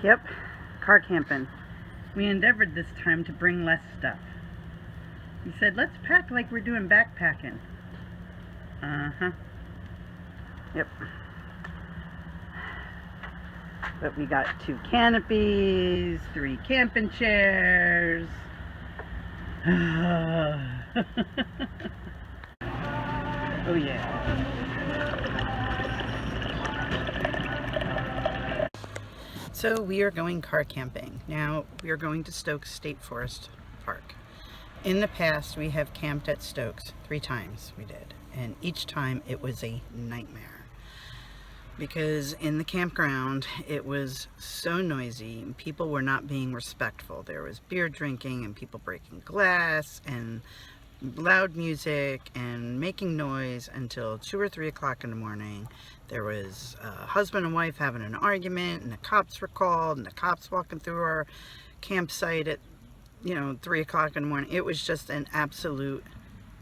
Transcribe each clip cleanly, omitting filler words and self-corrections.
Yep, car camping. We endeavored this time to bring less stuff. We said, let's pack like we're doing backpacking. Uh-huh. Yep. But we got 2 canopies, 3 camping chairs. Oh yeah. So we are going car camping. Now we are going to Stokes State Forest Park. In the past we have camped at Stokes 3 times we did, and each time it was a nightmare. Because in the campground it was so noisy and people were not being respectful. There was beer drinking and people breaking glass and loud music and making noise until 2 or 3 o'clock in the morning. There was a husband and wife having an argument, and the cops were called, and the cops walking through our campsite at 3 o'clock in the morning. It was just an absolute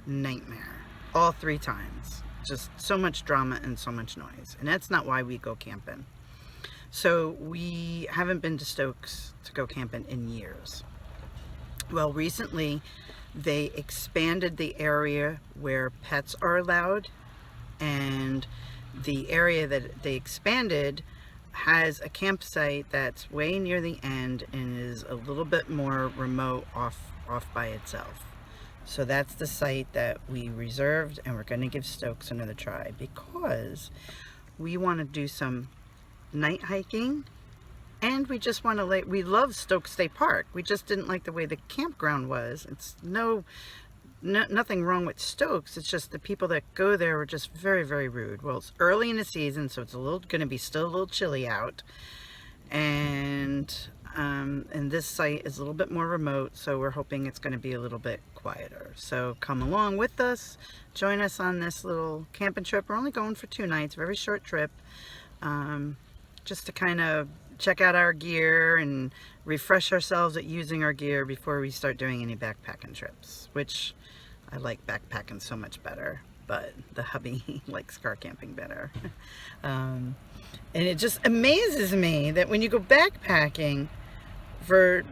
nightmare all 3 times. Just so much drama and so much noise, and that's not why we go camping. So we haven't been to Stokes to go camping in years. Well, recently they expanded the area where pets are allowed, and the area that they expanded has a campsite that's way near the end and is a little bit more remote off by itself. So that's the site that we reserved, and we're going to give Stokes another try because we want to do some night hiking, and we just want to we love Stokes State Park. We just didn't like the way the campground was. It's nothing wrong with Stokes. It's just the people that go there were just very, very rude. Well, it's early in the season, so it's going to be still a little chilly out, and this site is a little bit more remote, so we're hoping it's going to be a little bit quieter. So come along with us, join us on this little camping trip. We're only going for 2 nights, very short trip, just to kind of check out our gear and refresh ourselves at using our gear before we start doing any backpacking trips, which I like backpacking so much better, but the hubby likes car camping better. And it just amazes me that when you go backpacking for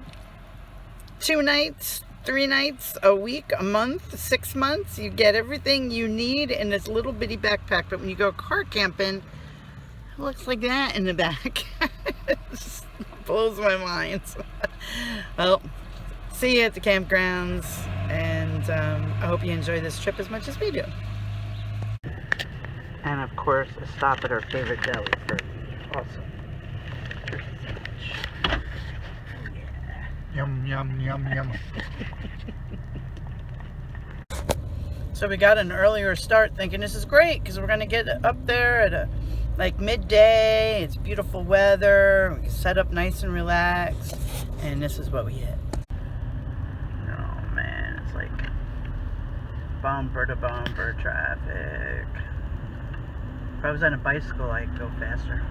2 nights, 3 nights, a week, a month, 6 months, you get everything you need in this little bitty backpack. But when you go car camping, it looks like that in the back. It just blows my mind. Well, see you at the campgrounds, and I hope you enjoy this trip as much as we do. And of course, a stop at our favorite deli for awesome turkey sandwich. Yum, yum, yum, yum. So we got an earlier start, thinking this is great because we're going to get up there at like midday. It's beautiful weather. We can set up nice and relaxed, and this is what we hit. Oh man, it's like bumper to bumper traffic. If I was on a bicycle, I'd go faster.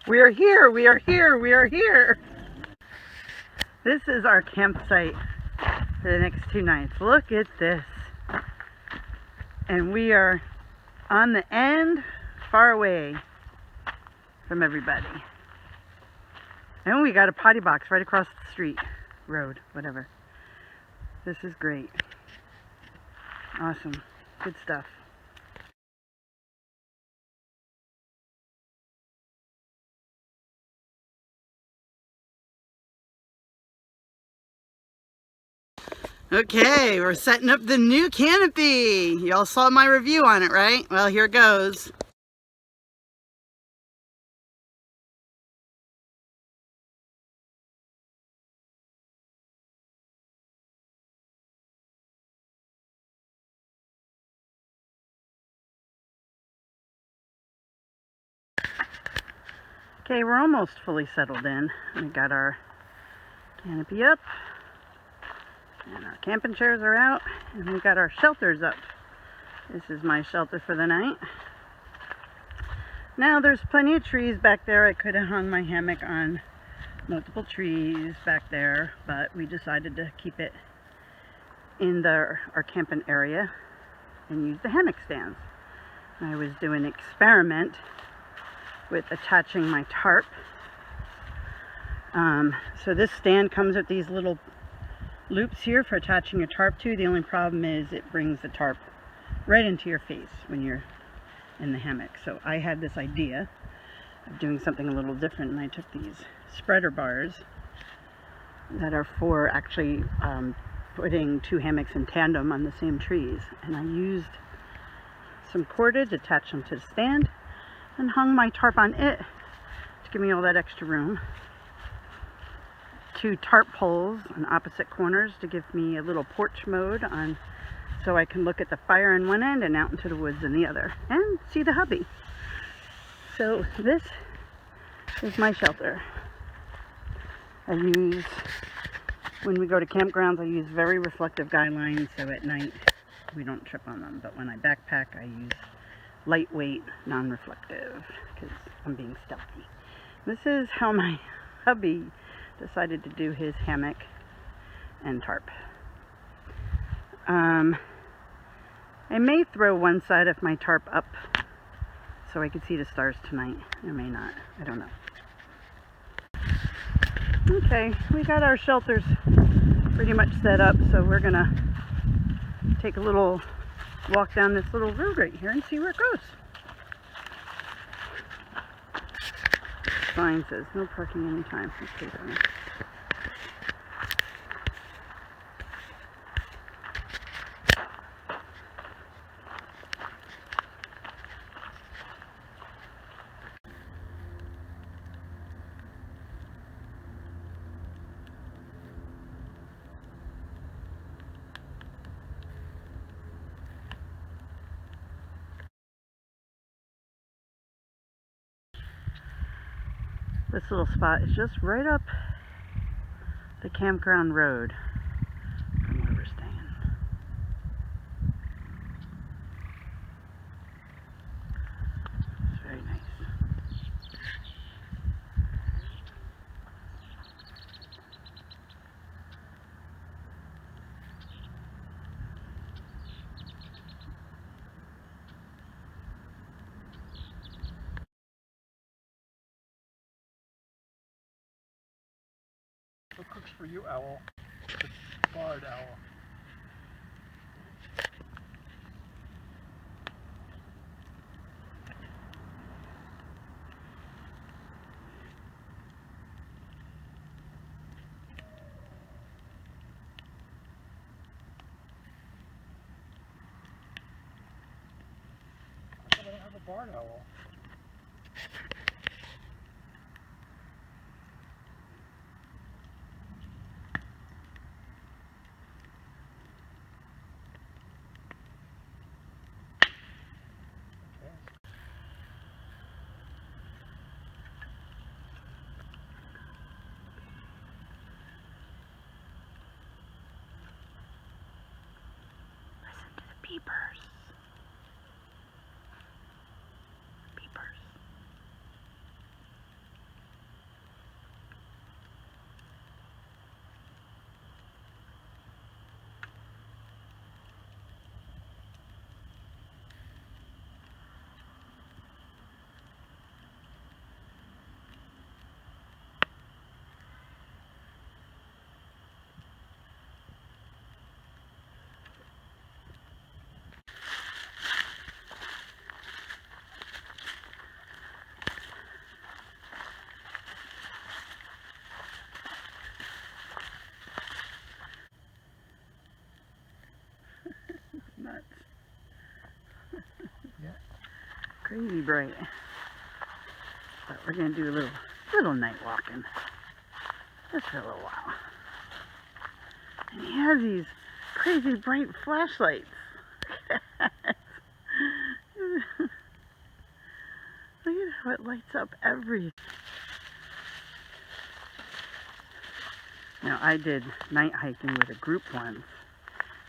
We are here, we are here, we are here. This is our campsite for the next 2 nights. Look at this. And we are on the end, far away from everybody. And we got a potty box right across the street, road, whatever. This is great. Awesome. Good stuff. Okay, we're setting up the new canopy. Y'all saw my review on it, right? Well, here goes. Okay, we're almost fully settled in. We got our canopy up, and our camping chairs are out, and we got our shelters up. This is my shelter for the night. Now there's plenty of trees back there. I could have hung my hammock on multiple trees back there, but we decided to keep it in our camping area. and use the hammock stands. And I was doing an experiment with attaching my tarp. So this stand comes with these little loops here for attaching your tarp to. The only problem is it brings the tarp right into your face when you're in the hammock. So I had this idea of doing something a little different, and I took these spreader bars that are for actually putting two hammocks in tandem on the same trees, and I used some cordage, attached them to the stand, and hung my tarp on it to give me all that extra room. Two tarp poles on opposite corners to give me a little porch mode on, so I can look at the fire in one end and out into the woods in the other, and see the hubby. So this is my shelter. I use, when we go to campgrounds, I use very reflective guy lines, so at night we don't trip on them. But when I backpack, I use lightweight, non-reflective, because I'm being stealthy. This is how my hubby decided to do his hammock and tarp. I may throw one side of my tarp up so I can see the stars tonight. I may not. I don't know. Okay, we got our shelters pretty much set up, so we're gonna take a little walk down this little road right here and see where it goes. The sign says no parking anytime. Okay, then. This little spot is just right up the campground road from where we're staying. It's very nice. What cooks for you, owl? The barred owl. I don't have a barred owl. Listen to the beepers. Beepers. Nuts. Yeah. Crazy bright. But we're gonna do a little night walking. Just for a little while. And he has these crazy bright flashlights. Look at how it lights up everything. Now, I did night hiking with a group once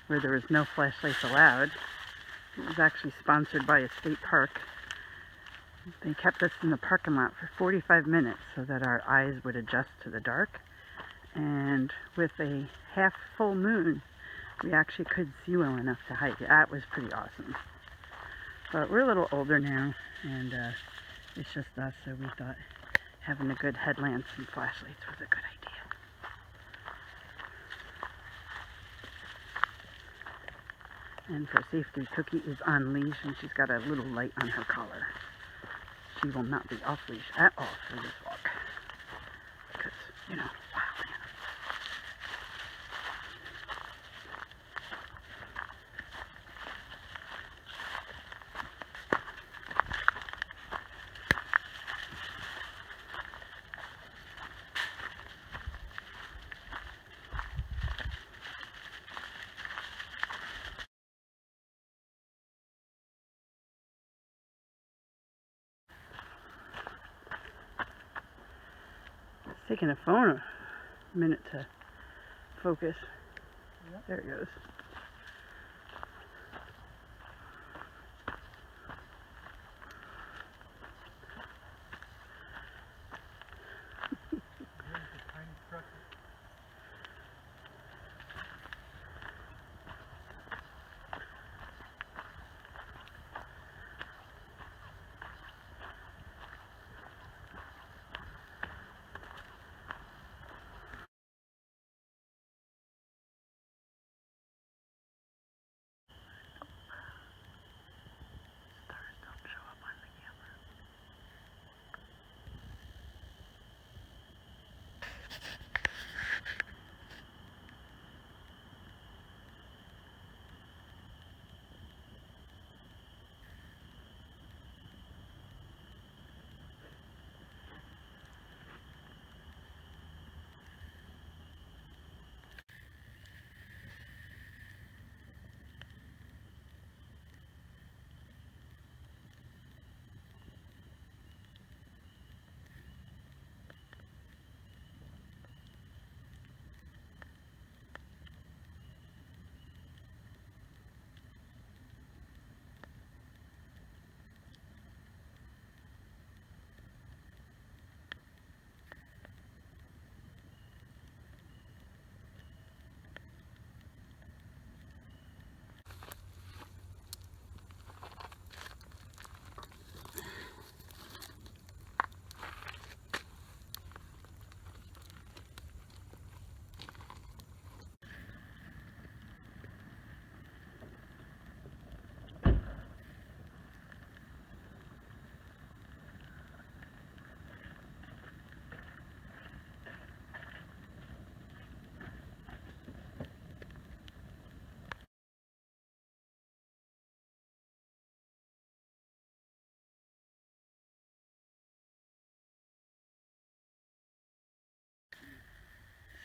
where there was no flashlights allowed. It was actually sponsored by a state park. They kept us in the parking lot for 45 minutes so that our eyes would adjust to the dark. And with a half full moon, we actually could see well enough to hike. That was pretty awesome. But we're a little older now, and it's just us, so we thought having a good headlamps and flashlights was a good idea. And for safety, Cookie is on leash, and she's got a little light on her collar. She will not be off leash at all for this walk. Because, you know, wild animals. It's taking a phone a minute to focus. Yep. There it goes. Here's the tiny truck. Stars don't show up on the camera.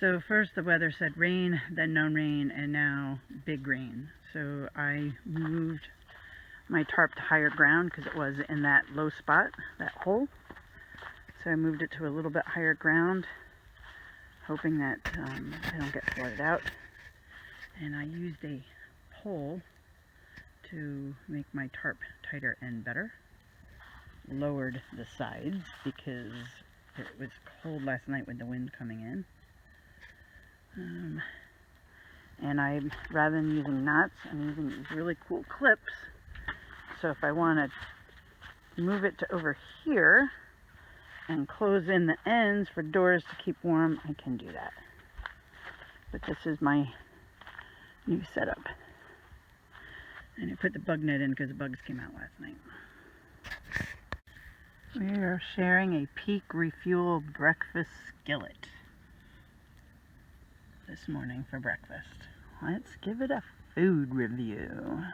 So first the weather said rain, then no rain, and now big rain. So I moved my tarp to higher ground because it was in that low spot, that hole. So I moved it to a little bit higher ground, hoping that I don't get flooded out. And I used a pole to make my tarp tighter and better. Lowered the sides because it was cold last night with the wind coming in. And rather than using knots, I'm using these really cool clips. So if I want to move it to over here and close in the ends for doors to keep warm, I can do that. But this is my new setup. And I put the bug net in because the bugs came out last night. We are sharing a Peak Refuel breakfast skillet this morning for breakfast. Let's give it a food review.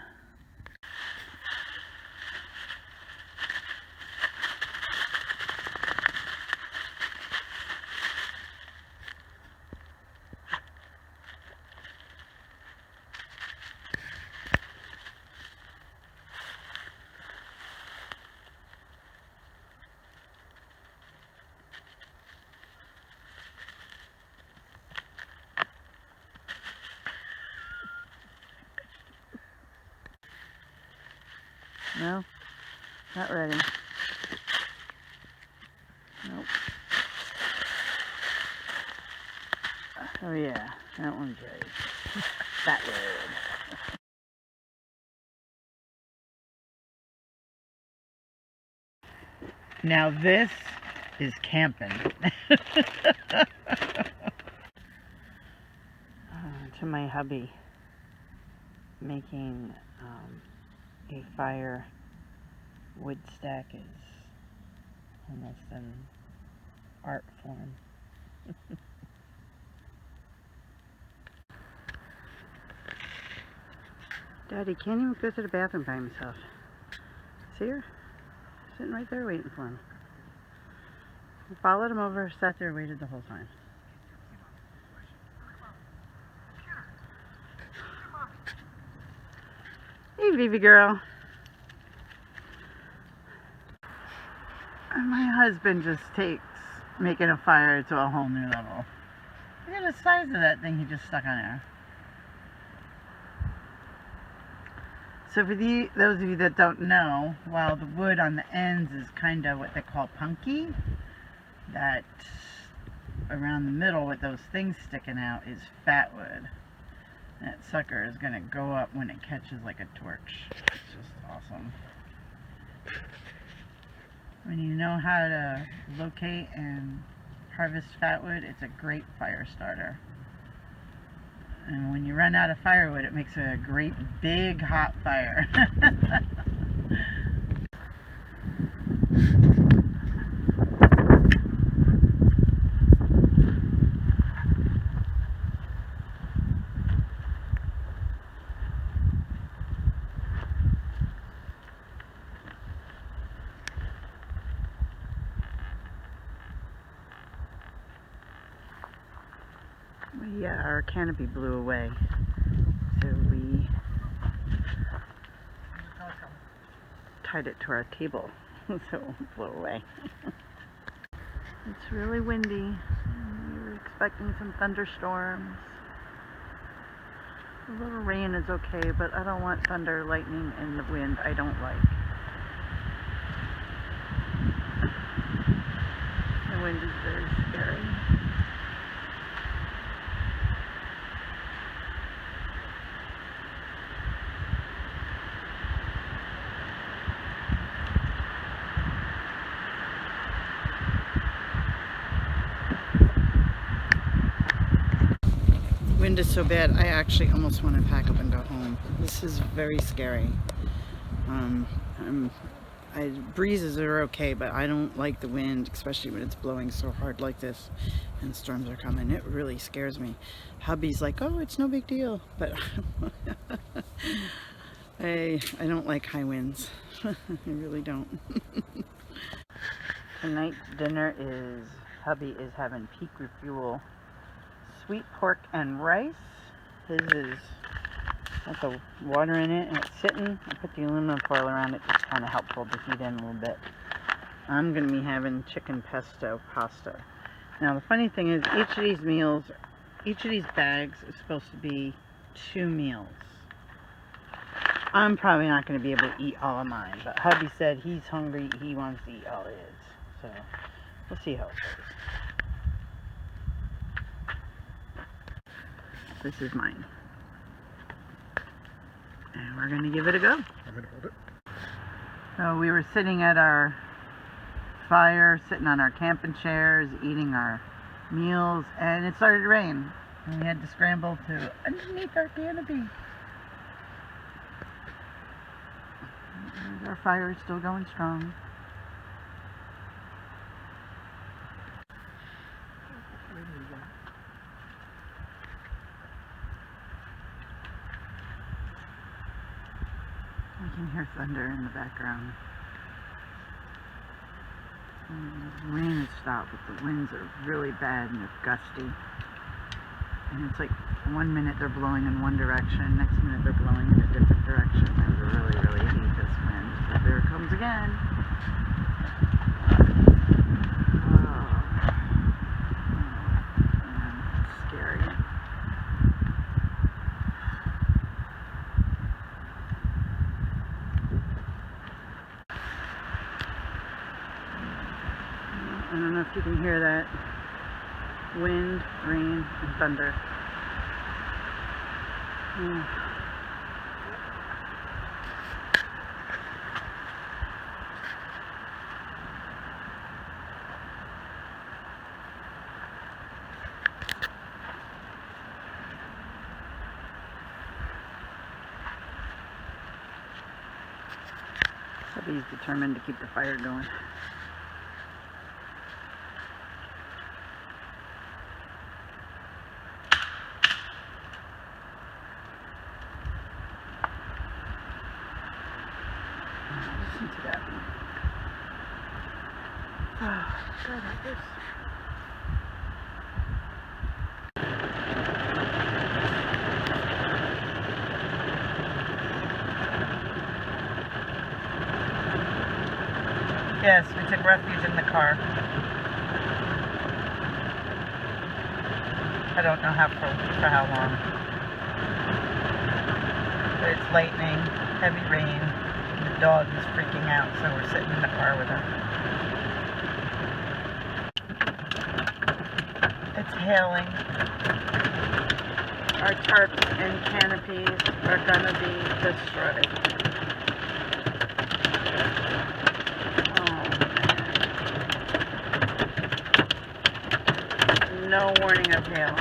No, not ready. Nope. Oh yeah, that one's ready. fatwood. Now this is camping. To my hubby, making a fire wood stack is almost an art form. Daddy can't even go to the bathroom by himself. See her? Sitting right there waiting for him. We followed him over, sat there, waited the whole time. Hey, baby girl. And my husband just takes making a fire to a whole new level. Look at the size of that thing he just stuck on there. So for those of you that don't know, while the wood on the ends is kind of what they call punky, that around the middle with those things sticking out is fat wood. That sucker is going to go up when it catches like a torch. It's just awesome. When you know how to locate and harvest fat wood, it's a great fire starter. And when you run out of firewood, it makes a great big hot fire. Yeah, our canopy blew away, so we tied it to our table so it won't blow away. It's really windy. We were expecting some thunderstorms. A little rain is okay, but I don't want thunder, lightning, and the wind. I don't like. The wind is very scary. Wind is so bad, I actually almost want to pack up and go home. This is very scary. Breezes are okay, but I don't like the wind, especially when it's blowing so hard like this and storms are coming. It really scares me. Hubby's like, oh, it's no big deal, but I don't like high winds. I really don't. Tonight's dinner is, hubby is having peak refuel sweet pork and rice. His is got the water in it and it's sitting. I put the aluminum foil around it, just kind of helpful to heat in a little bit. I'm going to be having chicken pesto pasta. Now the funny thing is, each of these bags is supposed to be 2 meals. I'm probably not going to be able to eat all of mine, but hubby said he's hungry, he wants to eat all his. So we'll see how it goes. This is mine. And we're going to give it a go. I'm going to hold it. So we were sitting at our fire, sitting on our camping chairs, eating our meals, and it started to rain. And we had to scramble to underneath our canopy. And our fire is still going strong. I can hear thunder in the background. The rain has stopped, but the winds are really bad and they're gusty. And it's like 1 minute they're blowing in one direction, next minute they're blowing in a different direction. I really, really hate this wind. So there it comes again. Oh, man, it's scary. I don't know if you can hear that. Wind, rain, and thunder. Mm. He's determined to keep the fire going. Listen to that. Oh, God, this. Yes, we took refuge in the car. I don't know for how long. But it's lightning, heavy rain, and the dog is freaking out, so we're sitting in the car with him. It's hailing. Our tarps and canopies are gonna be destroyed. No warning of hail.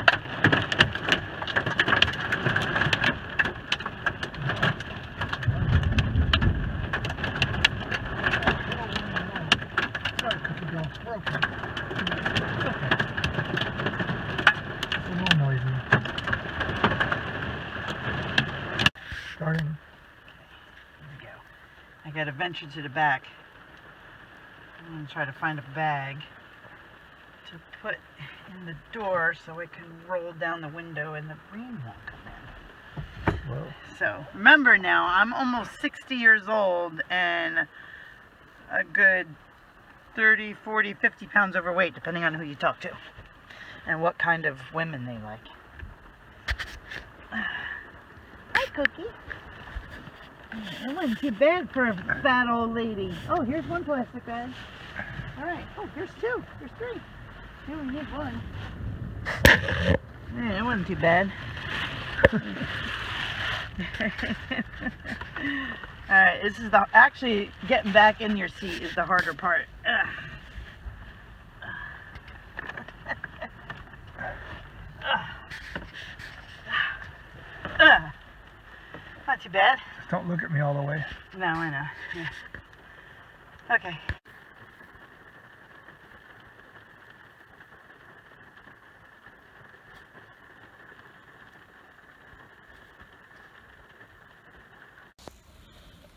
Sorry, Cookie Girl. We're okay. It's okay. It's a little noisy. Starting. Here we go. I gotta venture to the back. I'm gonna try to find a bag to put in the door so it can roll down the window and the rain won't come in. Whoa. So remember now, I'm almost 60 years old and a good 30, 40, 50 pounds overweight, depending on who you talk to and what kind of women they like. Hi, Cookie. It wasn't too bad for a fat old lady. Oh, here's one plastic bag. All right. Oh, here's two. Here's three. You only need one. Yeah, it wasn't too bad. Alright, this is actually getting back in your seat is the harder part. Not too bad. Just don't look at me all the way. No, I know. Yeah. Okay.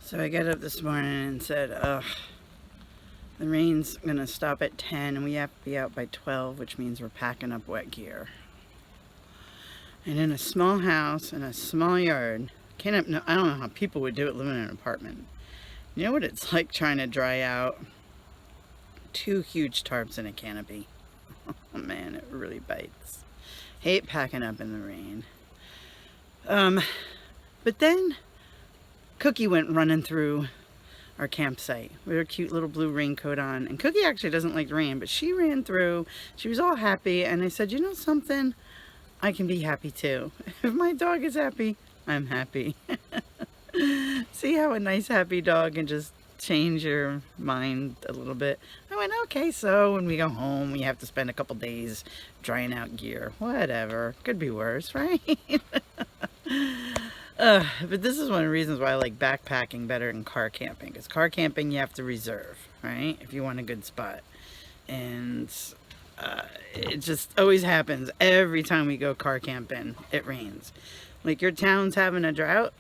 So I got up this morning and said, ugh, the rain's gonna stop at 10 and we have to be out by 12, which means we're packing up wet gear. And in a small house, in a small yard, I don't know how people would do it living in an apartment. You know what it's like trying to dry out 2 huge tarps in a canopy? Oh man, it really bites. Hate packing up in the rain. But then Cookie went running through our campsite with her cute little blue raincoat on. And Cookie actually doesn't like rain, but she ran through. She was all happy. And I said, you know something? I can be happy too. If my dog is happy, I'm happy. See how a nice happy dog can just change your mind a little bit. I went, okay, so when we go home, we have to spend a couple days drying out gear. Whatever. Could be worse, right? But this is one of the reasons why I like backpacking better than car camping. Because car camping you have to reserve, right? If you want a good spot. And it just always happens. Every time we go car camping, it rains. Like your town's having a drought,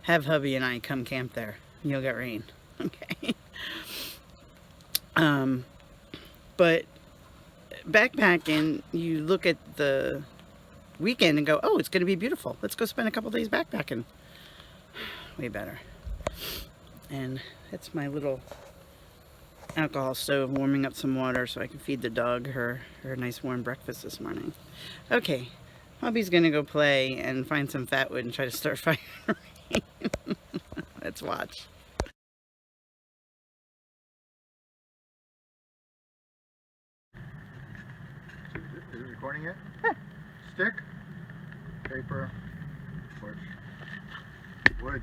have hubby and I come camp there. You'll get rain. Okay. But backpacking, you look at the weekend and go, oh, it's going to be beautiful. Let's go spend a couple days backpacking. Way better. And that's my little alcohol stove warming up some water so I can feed the dog her nice warm breakfast this morning. Okay, hubby's going to go play and find some fat wood and try to start fire. Let's watch. Is it recording it? Stick, paper, torch. Wood.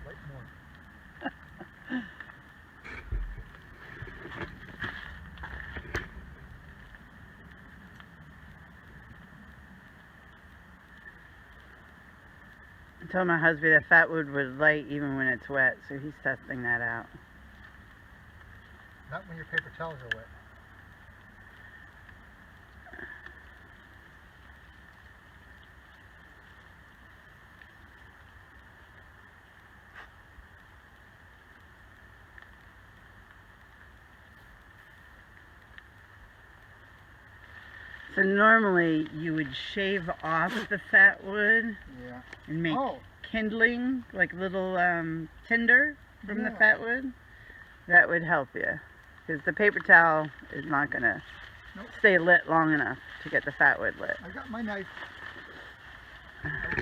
Light more. I told my husband that fat wood would light even when it's wet, so he's testing that out. Not when your paper towels are wet. So normally you would shave off the fat wood Yeah. and make Oh, kindling, like little tinder from the Yeah. fat wood. That would help you, because the paper towel is not gonna Nope. stay lit long enough to get the fat wood lit. I got my knife.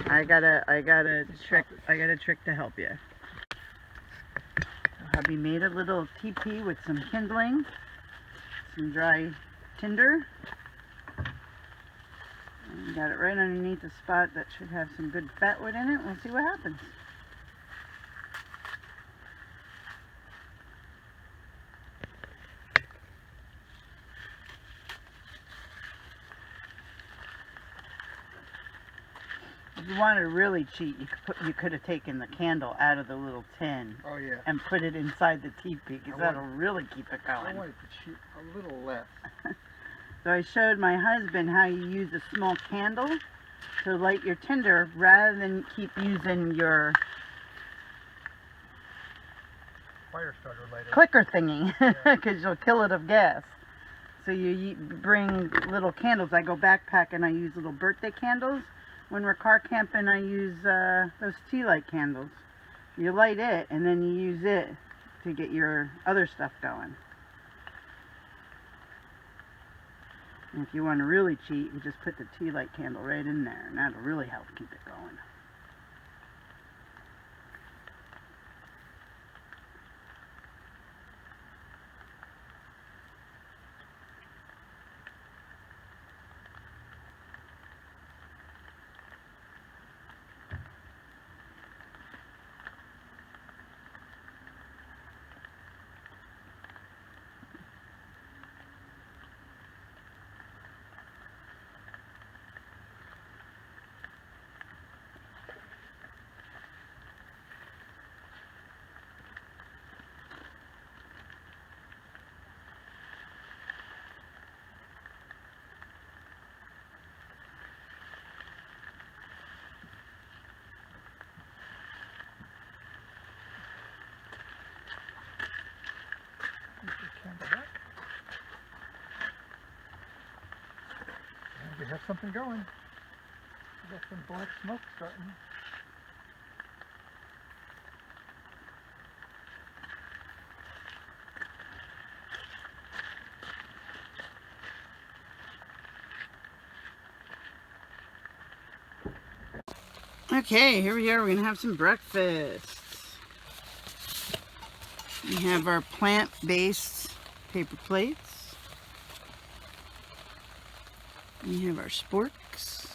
I got a trick to help you. Hubby made a little teepee with some kindling, some dry tinder. And got it right underneath the spot that should have some good fat wood in it. We'll see what happens. If you wanted to really cheat, you could have taken the candle out of the little tin Oh yeah. and put it inside the teepee, because I that'll really keep it I going. wanted to shoot a little less. So I showed my husband how you use a small candle to light your tinder rather than keep using your Fire starter lighter. clicker thingy, because you'll kill it of gas. So you bring little candles. I go backpacking, I use little birthday candles. When we're car camping, I use those tea light candles. You light it, and then you use it to get your other stuff going. And if you want to really cheat, you just put the tea light candle right in there, and that'll really help keep it going. Put your candle back. And we have something going. We got some black smoke starting. Okay, here we are. We're going to have some breakfast. We have our plant-based paper plates. We have our sporks.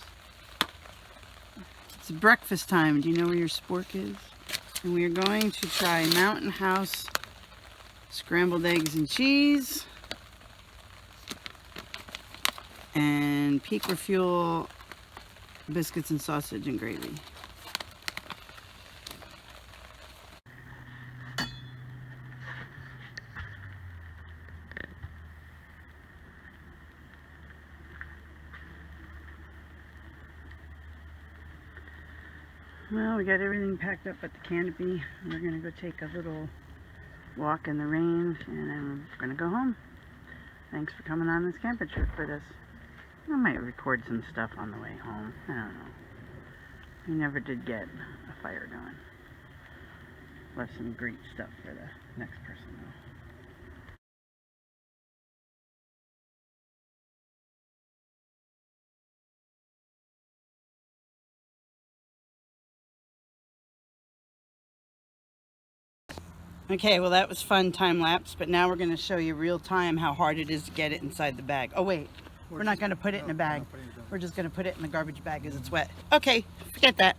It's breakfast time. Do you know where your spork is? And we are going to try Mountain House scrambled eggs and cheese and Peak Refuel biscuits and sausage and gravy. Well, we got everything packed up at the canopy. We're going to go take a little walk in the range, and then we're going to go home. Thanks for coming on this camping trip with us. I might record some stuff on the way home. I don't know. We never did get a fire going. Left some great stuff for the next person though. Okay, well that was fun time lapse, but now we're going to show you real time how hard it is to get it inside the bag. Oh wait, we're not going to put it in a bag. We're just going to put it in the garbage bag as it's wet. Okay, forget that.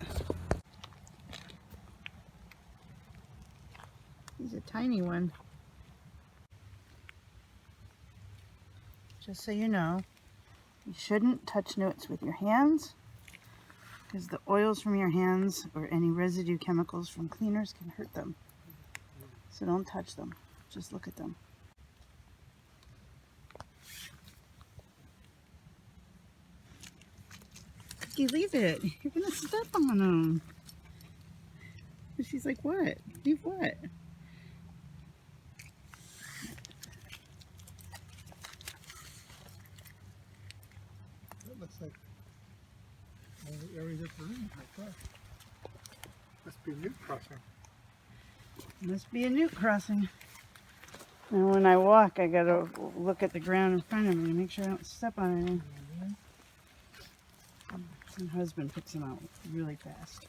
He's a tiny one. Just so you know, you shouldn't touch Newts with your hands because the oils from your hands or any residue chemicals from cleaners can hurt them. So don't touch them. Just look at them. Cookie, leave it. You're going to step on them. And she's like, what? Leave what? That looks like one of the areas of the room right there. Must be a Newt crossing. Must be a Newt crossing. And when I walk, I gotta look at the ground in front of me to make sure I don't step on anything. My husband picks them out really fast.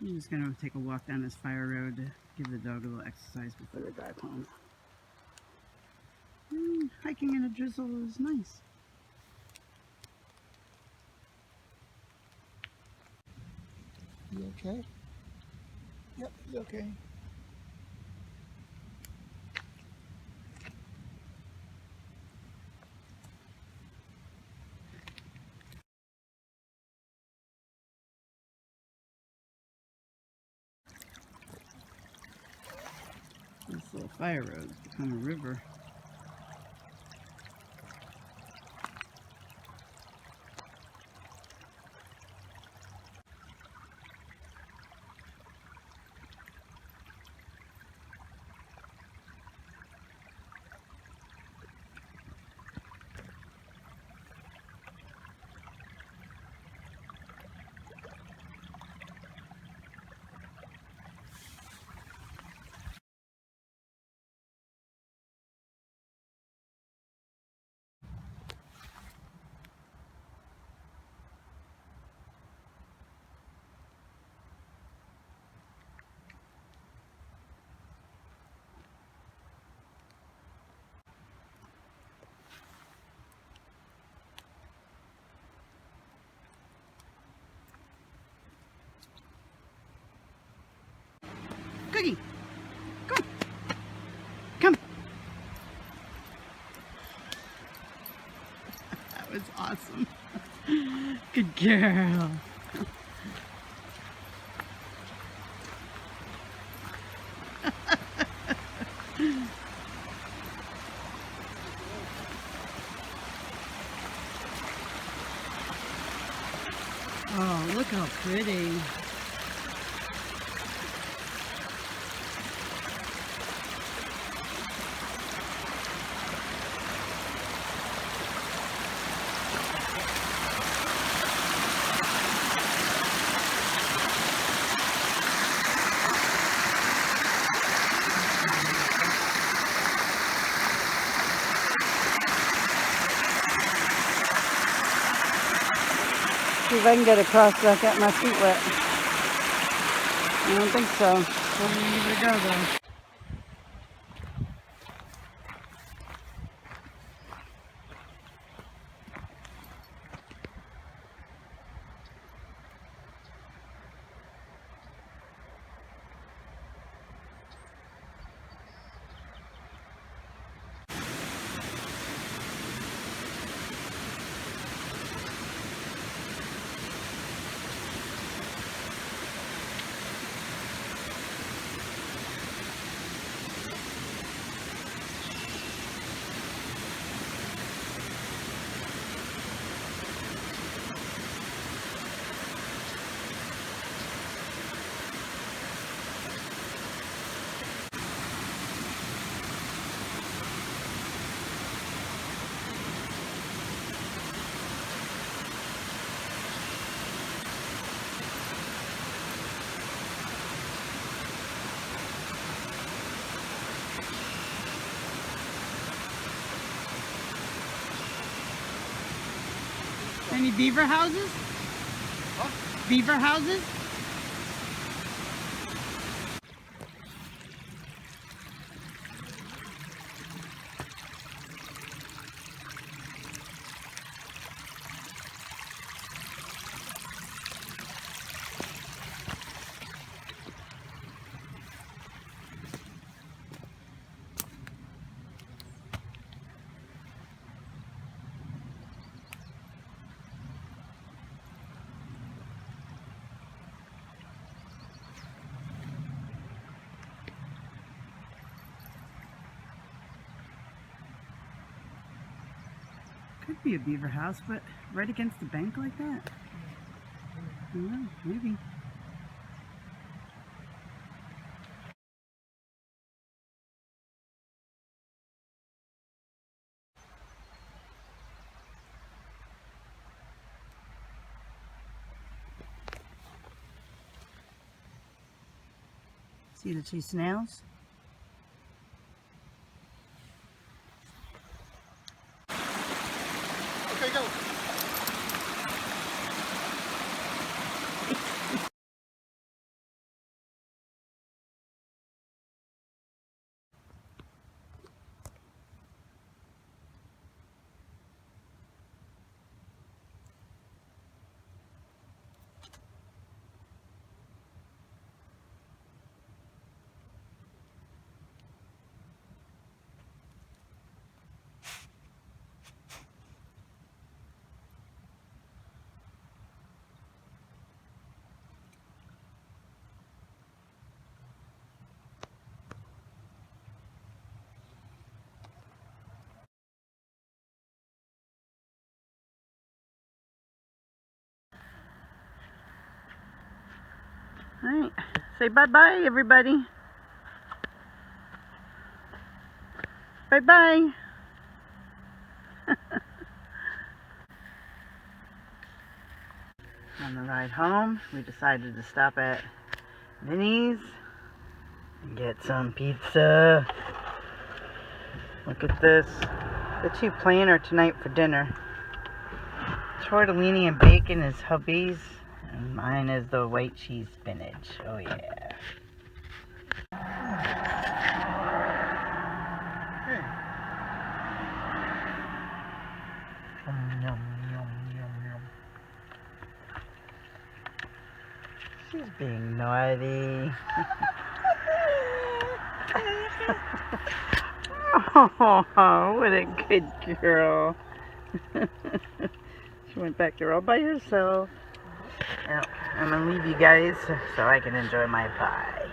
I'm just gonna take a walk down this fire road to give the dog a little exercise before they drive home. Hiking in a drizzle is nice. You okay? Yep, he's okay. This little fire road's become a river. Cookie, come, come. That was awesome. Good girl. Oh, look how pretty. See if I can get across without getting my feet wet. I don't think so. We'll give it a go though. Any beaver houses? Huh? Beaver houses? Could be a beaver house, but right against the bank like that? Yeah, maybe. See the two snails? Okay, go. Alright, say bye-bye everybody. Bye-bye. On the ride home, we decided to stop at Vinny's and get some pizza. Look at this. The two planner tonight for dinner. Tortellini and bacon is hubby's, and mine is the white cheese spinach. Oh yeah. Hey. Yum, yum, yum, yum. She's being naughty. Oh, what a good girl. She went back there all by herself. Now, I'm gonna leave you guys so I can enjoy my pie.